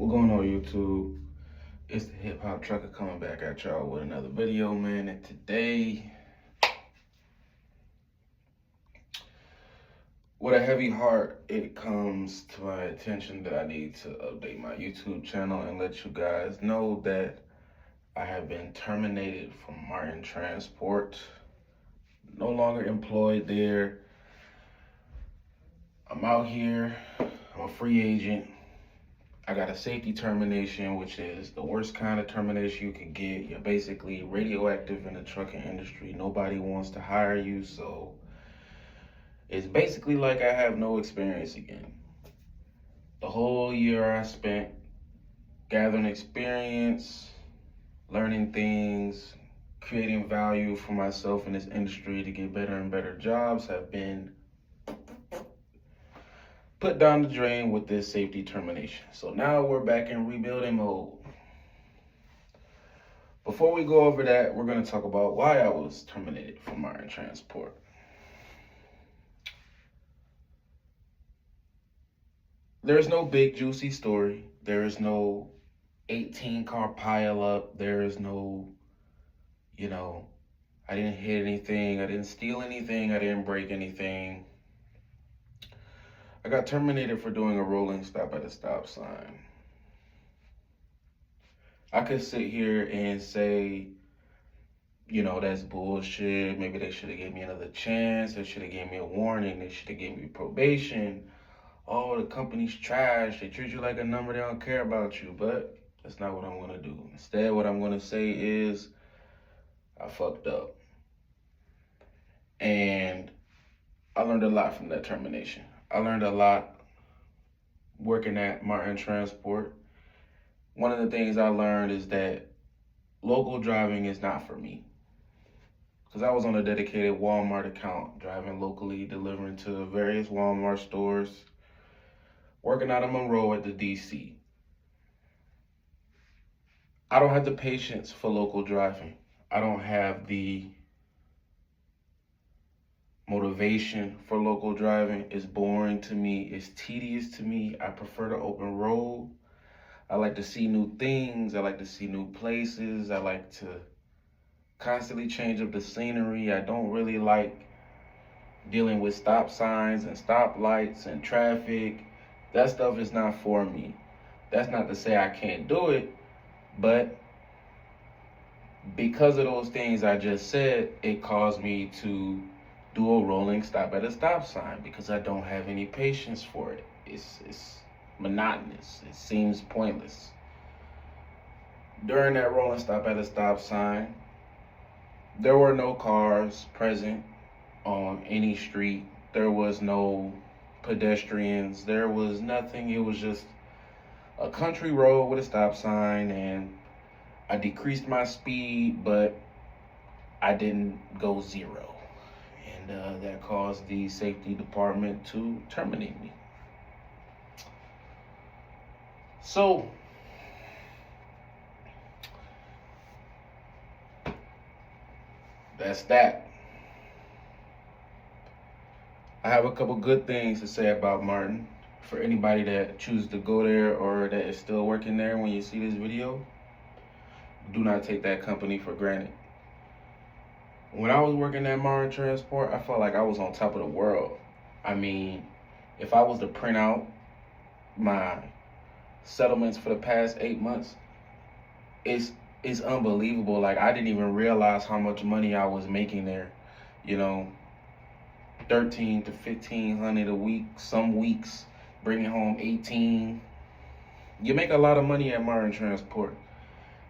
What's going on, YouTube? It's the Hip Hop Trucker coming back at y'all with another video, man. And today, with a heavy heart, it comes to my attention that I need to update my YouTube channel and let you guys know that I have been terminated from Marten Transport. No longer employed there. I'm out here. I'm a free agent. I got a safety termination, which is the worst kind of termination you can get. You're basically radioactive in the trucking industry. Nobody wants to hire you, so it's basically like I have no experience again. The whole year I spent gathering experience, learning things, creating value for myself in this industry to get better and better jobs have been put down the drain with this safety termination. So now we're back in rebuilding mode. Before we go over that, we're going to talk about why I was terminated from Marten Transport. There's no big juicy story. There is no 18 car pile up. There is no, I didn't hit anything. I didn't steal anything. I didn't break anything. I got terminated for doing a rolling stop at a stop sign. I could sit here and say, that's bullshit. Maybe they should have gave me another chance. They should have gave me a warning. They should have gave me probation. Oh, the company's trash. They treat you like a number. They don't care about you. But that's not what I'm going to do. Instead, what I'm going to say is I fucked up. And I learned a lot from that termination. I learned a lot working at Marten Transport. One of the things I learned is that local driving is not for me. Because I was on a dedicated Walmart account, driving locally, delivering to various Walmart stores, working out of Monroe at the DC. I don't have the patience for local driving. I don't have the motivation for local driving. It's boring to me. It's tedious to me. I prefer the open road. I like to see new things. I like to see new places. I like to constantly change up the scenery. I don't really like dealing with stop signs and stoplights and traffic. That stuff is not for me. That's not to say I can't do it, but because of those things I just said, it caused me to do a rolling stop at a stop sign because I don't have any patience for it. It's monotonous. It seems pointless. During that rolling stop at a stop sign, there were no cars present on any street. There was no pedestrians. There was nothing. It was just a country road with a stop sign, and I decreased my speed, but I didn't go zero. And that caused the safety department to terminate me. So, that's that. I have a couple good things to say about Marten. For anybody that chooses to go there or that is still working there when you see this video, do not take that company for granted. When I was working at Marten Transport, I felt like I was on top of the world. I mean, if I was to print out my settlements for the past 8 months, it's unbelievable. Like, I didn't even realize how much money I was making there. 13 to 1500 a week, some weeks bringing home 18. You make a lot of money at Marten Transport.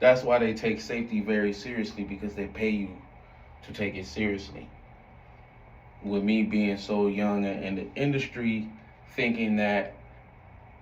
That's why they take safety very seriously, because they pay you to take it seriously. With me being so young in the industry, thinking that,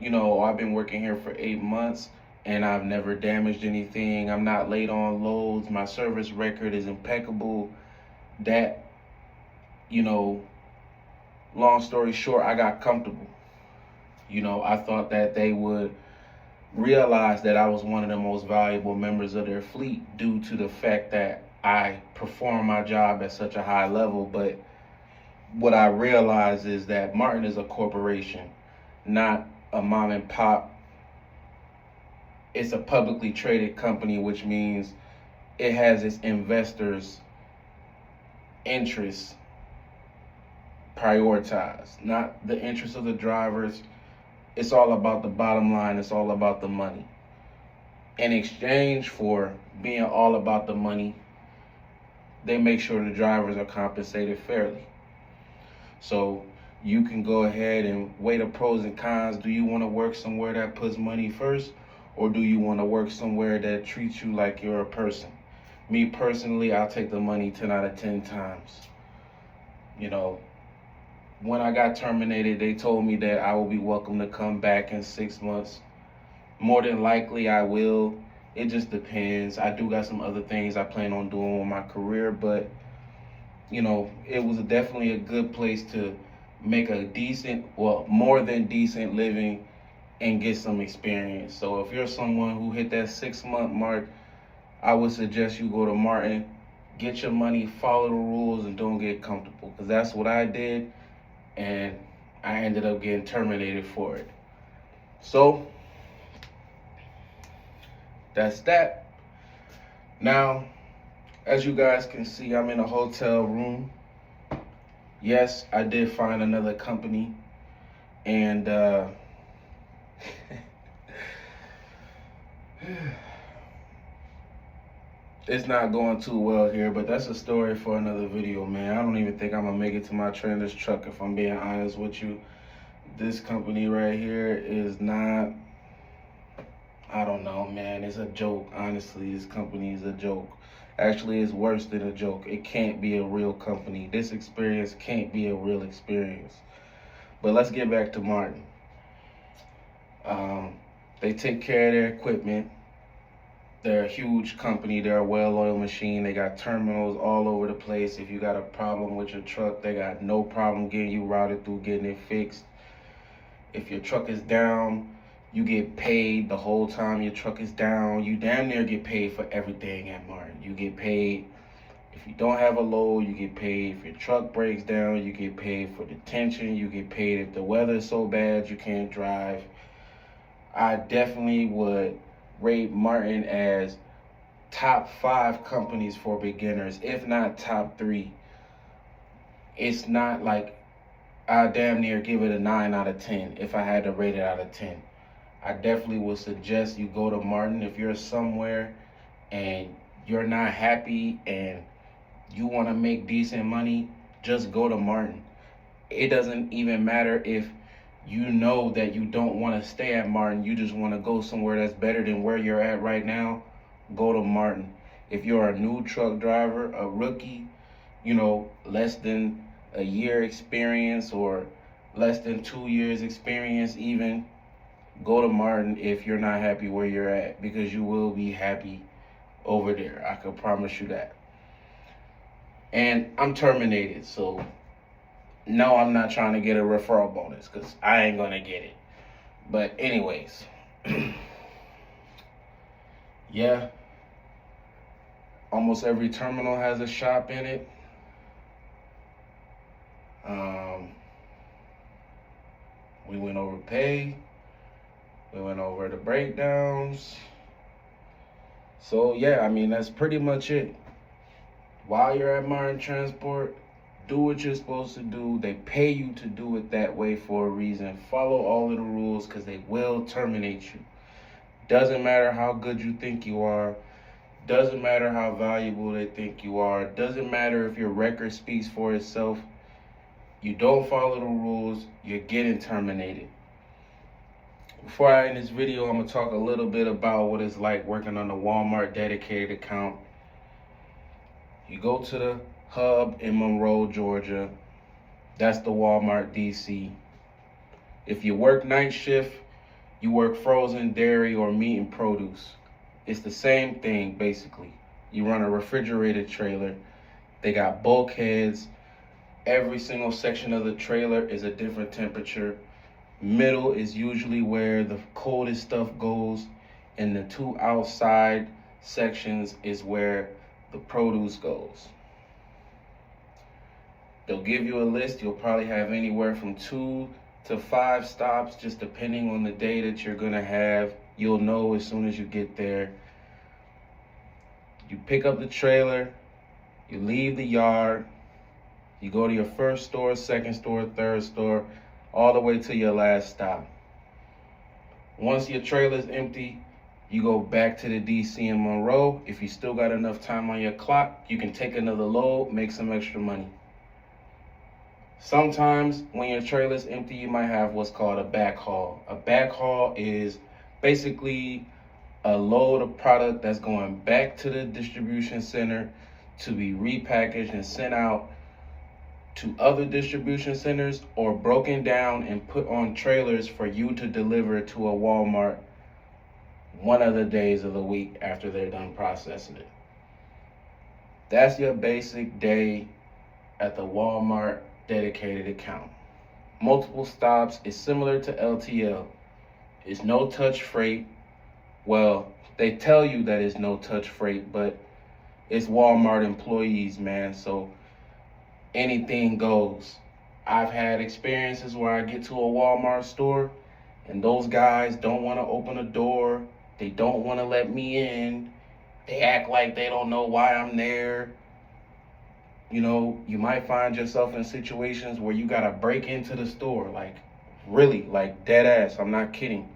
I've been working here for 8 months and I've never damaged anything. I'm not late on loads. My service record is impeccable. That, long story short, I got comfortable. I thought that they would realize that I was one of the most valuable members of their fleet due to the fact that I perform my job at such a high level. But what I realized is that Marten is a corporation, not a mom and pop it's a publicly traded company, which means it has its investors' interests prioritized, not the interests of the drivers. It's all about the bottom line. It's all about the money. In exchange for being all about the money, they make sure the drivers are compensated fairly. So you can go ahead and weigh the pros and cons. Do you want to work somewhere that puts money first, or do you want to work somewhere that treats you like you're a person? Me personally, I'll take the money 10 out of 10 times. You know, when I got terminated, they told me that I will be welcome to come back in 6 months. More than likely, I will. It just depends. I do got some other things I plan on doing with my career, but you know, it was definitely a good place to make a decent, well, more than decent living and get some experience. So if you're someone who hit that 6 month mark, I would suggest you go to Marten, get your money, follow the rules, and don't get comfortable, because that's what I did, and I ended up getting terminated for it. So that's that. Now, as you guys can see, I'm in a hotel room. Yes, I did find another company, and it's not going too well here, but that's a story for another video, man. I don't even think I'm gonna make it to my trailer's truck, if I'm being honest with you. This company right here is not, I don't know, man. It's a joke. Honestly, this company is a joke. Actually, it's worse than a joke. It can't be a real company. This experience can't be a real experience. But let's get back to Marten. They take care of their equipment. They're a huge company. They're a well-oiled machine. They got terminals all over the place. If you got a problem with your truck, they got no problem getting you routed through, getting it fixed. If your truck is down, you get paid the whole time your truck is down. You damn near get paid for everything at Marten. You get paid if you don't have a load. You get paid if your truck breaks down. You get paid for detention. You get paid if the weather is so bad you can't drive. I definitely would rate Marten as top 5 companies for beginners, if not top 3. It's not like I damn near give it a 9 out of 10 if I had to rate it out of 10. I definitely would suggest you go to Marten if you're somewhere and you're not happy and you want to make decent money. Just go to Marten. It doesn't even matter if you know that you don't want to stay at Marten, you just want to go somewhere that's better than where you're at right now. Go to Marten. If you're a new truck driver, a rookie, you know, less than a year experience or less than 2 years experience even, go to Marten if you're not happy where you're at, because you will be happy over there. I can promise you that. And I'm terminated, so no, I'm not trying to get a referral bonus, because I ain't gonna get it. But anyways, yeah, almost every terminal has a shop in it. We went over pay. We went over the breakdowns. So yeah, I mean, that's pretty much it. While you're at Marten Transport, do what you're supposed to do. They pay you to do it that way for a reason. Follow all of the rules, because they will terminate you. Doesn't matter how good you think you are. Doesn't matter how valuable they think you are. Doesn't matter if your record speaks for itself. You don't follow the rules, you're getting terminated. Before I end this video, I'm going to talk a little bit about what it's like working on the Walmart dedicated account. You go to the hub in Monroe, Georgia. That's the Walmart DC. If you work night shift, you work frozen dairy or meat and produce. It's the same thing, basically. You run a refrigerated trailer. They got bulkheads. Every single section of the trailer is a different temperature. Middle is usually where the coldest stuff goes, and the 2 outside sections is where the produce goes. They'll give you a list. You'll probably have anywhere from 2 to 5 stops, just depending on the day that you're gonna have. You'll know as soon as you get there. You pick up the trailer, you leave the yard, you go to your first store, second store, third store, all the way to your last stop. Once your trailer's empty, you go back to the DC in Monroe. If you still got enough time on your clock, you can take another load, make some extra money. Sometimes when your trailer's empty, you might have what's called a backhaul. A backhaul is basically a load of product that's going back to the distribution center to be repackaged and sent out to other distribution centers, or broken down and put on trailers for you to deliver to a Walmart one of the days of the week after they're done processing it. That's your basic day at the Walmart dedicated account. Multiple stops is similar to LTL. It's no touch freight. Well, they tell you that it's no touch freight, but it's Walmart employees, man. So anything goes. I've had experiences where I get to a Walmart store and those guys don't want to open a door. They don't want to let me in. They act like they don't know why I'm there. You know, you might find yourself in situations where you got to break into the store, like really, like dead ass. I'm not kidding.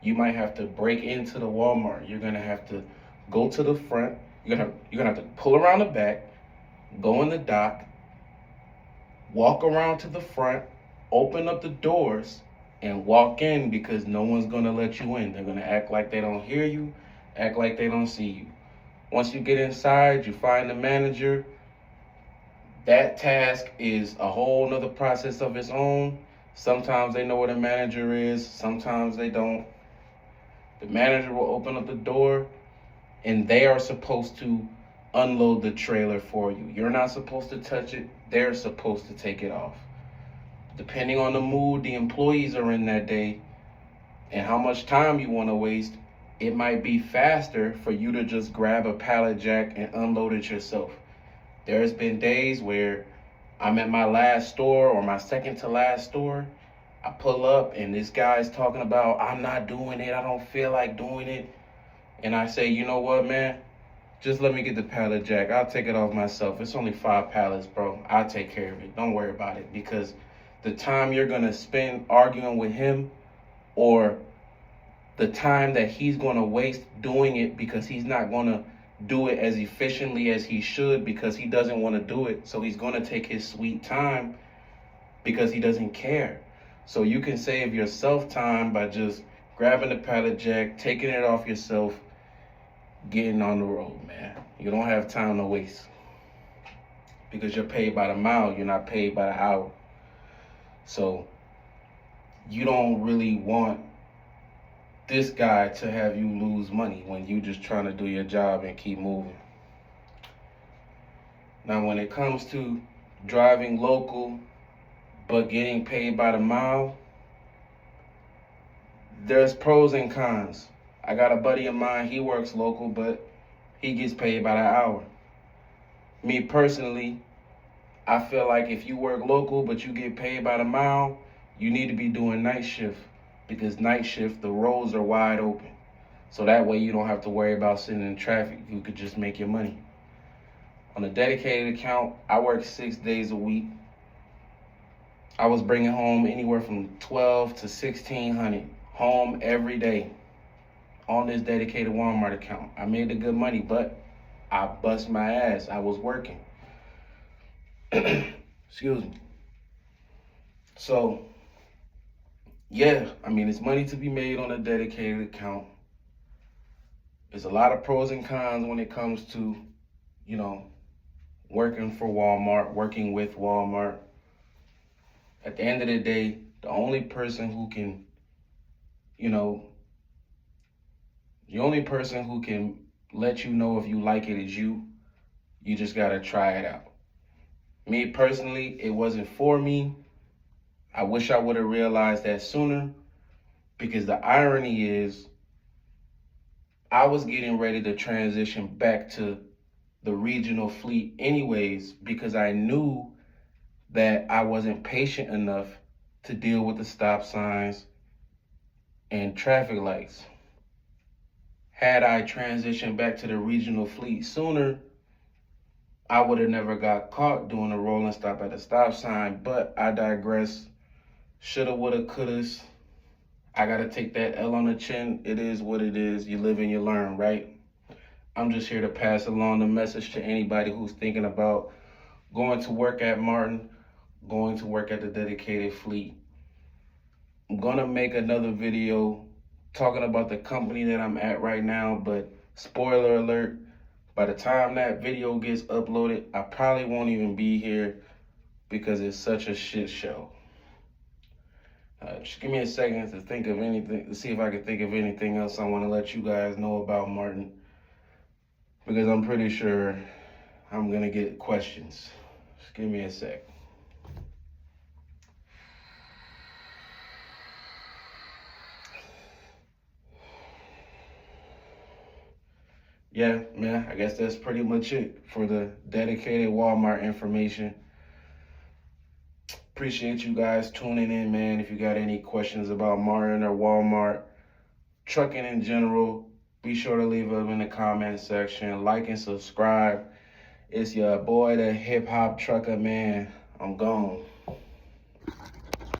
You might have to break into the Walmart. You're going to have to go to the front. You're gonna have to pull around the back, go in the dock, walk around to the front, open up the doors, and walk in, because no one's going to let you in. They're going to act like they don't hear you, act like they don't see you. Once you get inside, you find the manager. That task is a whole nother process of its own. Sometimes they know where the manager is, sometimes they don't. The manager will open up the door and they are supposed to unload the trailer for you. You're not supposed to touch it, they're supposed to take it off. Depending on the mood the employees are in that day and how much time you want to waste, it might be faster for you to just grab a pallet jack and unload it yourself. There's been days where I'm at my last store or my second to last store. I pull up and this guy's talking about, I'm not doing it, I don't feel like doing it. And I say, you know what, man? Just let me get the pallet jack. I'll take it off myself. It's only 5 pallets, bro. I'll take care of it. Don't worry about it. Because the time you're going to spend arguing with him, or the time that he's going to waste doing it because he's not going to do it as efficiently as he should because he doesn't want to do it. So he's going to take his sweet time because he doesn't care. So you can save yourself time by just grabbing the pallet jack, taking it off yourself, getting on the road, man. You don't have time to waste because you're paid by the mile. You're not paid by the hour. So you don't really want this guy to have you lose money when you just trying to do your job and keep moving. Now, when it comes to driving local but getting paid by the mile, there's pros and cons. I got a buddy of mine, he works local, but he gets paid by the hour. Me personally, I feel like if you work local but you get paid by the mile, you need to be doing night shift, because night shift, the roads are wide open. So that way you don't have to worry about sitting in traffic. You could just make your money. On a dedicated account, I work 6 days a week. I was bringing home anywhere from 12 to 1600 home every day on this dedicated Walmart account. I made the good money, but I bust my ass. I was working. Excuse me. So, yeah, I mean, it's money to be made on a dedicated account. There's a lot of pros and cons when it comes to, you know, working for Walmart, working with Walmart. At the end of the day, the only person who can, the only person who can let you know if you like it is you. You just gotta try it out. Me personally, it wasn't for me. I wish I would have realized that sooner, because the irony is I was getting ready to transition back to the regional fleet anyways, because I knew that I wasn't patient enough to deal with the stop signs and traffic lights. Had I transitioned back to the regional fleet sooner, I would have never got caught doing a rolling stop at a stop sign, but I digress. Shoulda, woulda, couldas. I gotta take that L on the chin. It is what it is. You live and you learn, right? I'm just here to pass along the message to anybody who's thinking about going to work at Marten, going to work at the dedicated fleet. I'm gonna make another video talking about the company that I'm at right now, but spoiler alert, by the time that video gets uploaded, I probably won't even be here because it's such a shit show. Just give me a second to think of anything, to see if I can think of anything else I want to let you guys know about Marten, because I'm pretty sure I'm going to get questions. Just give me a sec. Yeah, man, I guess that's pretty much it for the dedicated Walmart information. Appreciate you guys tuning in, man. If you got any questions about Marten or Walmart, trucking in general, be sure to leave them in the comment section. Like and subscribe. It's your boy, the hip hop trucker, man. I'm gone.